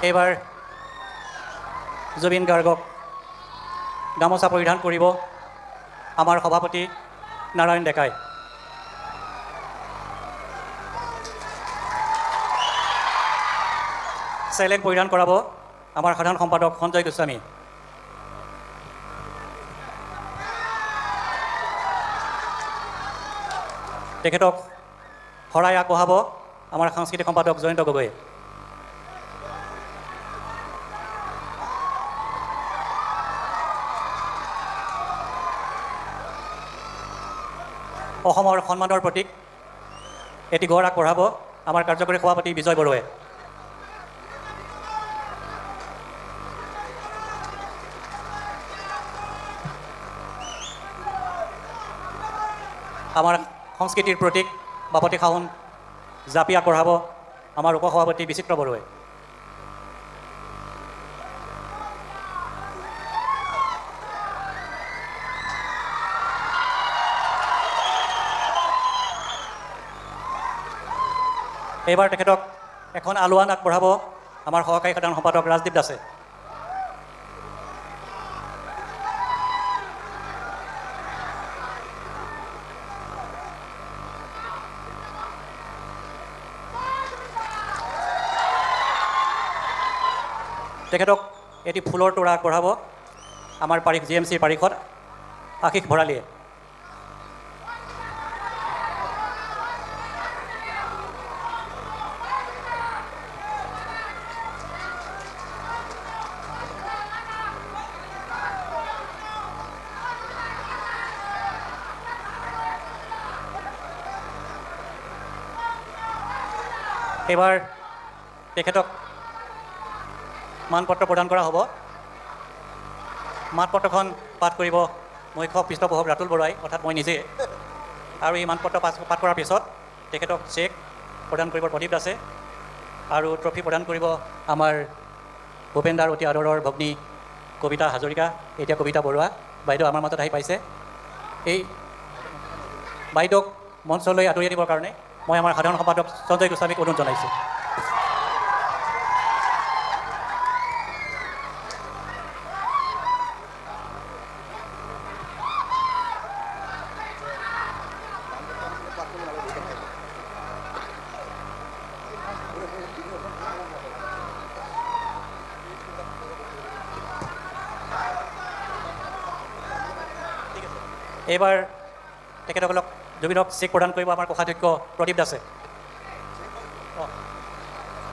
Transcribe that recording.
এইবাৰ জুবিন গাৰ্গক গামোচা পৰিধান কৰিব আমাৰ সভাপতি নাৰায়ণ ডেকাই। চেলেং পৰিধান কৰাব আমাৰ সাধাৰণ সম্পাদক সঞ্জয় গোস্বামী। তেখেতক শৰাই আগবঢ়াব আমাৰ সাংস্কৃতিক সম্পাদক জয়ন্ত গগৈ। অসমৰ সন্মানৰ প্ৰতীক এটি গড় আগবঢ়াব আমাৰ কাৰ্যকৰী সভাপতি বিজয় বড়োৱে। আমাৰ সংস্কৃতিৰ প্ৰতীক বাপতি সাহোন জাপি আগবঢ়াব আমাৰ উপসভাপতি বিচিত্ৰ বড়োৱে। এইবাৰ তেখেতক এখন আলোৱান আগবঢ়াব আমাৰ সহকাৰী সাধাৰণ সম্পাদক ৰাজদীপ দাসে। তেখেতক এটি ফুলৰ তোৰা আগবঢ়াব আমাৰ পাৰিখ GMCৰ পাৰিষদ আশীষ ভৰালীয়ে। এইবাৰ তেখেতক মানপত্ৰ প্ৰদান কৰা হ'ব। মানপত্ৰখন পাঠ কৰিব মুখ্য পৃষ্ঠপোষক ৰাতুল বৰুৱাই অৰ্থাৎ মই নিজে। আৰু এই মানপত্ৰ পাঠ কৰাৰ পিছত তেখেতক চেক প্ৰদান কৰিব প্ৰদীপ দাসে আৰু ট্ৰফি প্ৰদান কৰিব আমাৰ ভূপেন দাৰ অতি আদৰৰ ভগ্নী কবিতা হাজৰিকা, এতিয়া কবিতা বৰুৱা বাইদেউ আমাৰ মাজত আহি পাইছে। এই বাইদেউক মঞ্চলৈ আদৰি আনিবৰ কাৰণে মই আমাৰ সাধাৰণ সম্পাদক সঞ্জয় গোস্বামীক অনুৰোধ জনাইছোঁ। এইবাৰ তেখেতসকলক জুবিনক চেক প্ৰদান কৰিব আমাৰ কোষাধ্যক্ষ প্ৰদীপ দাসে।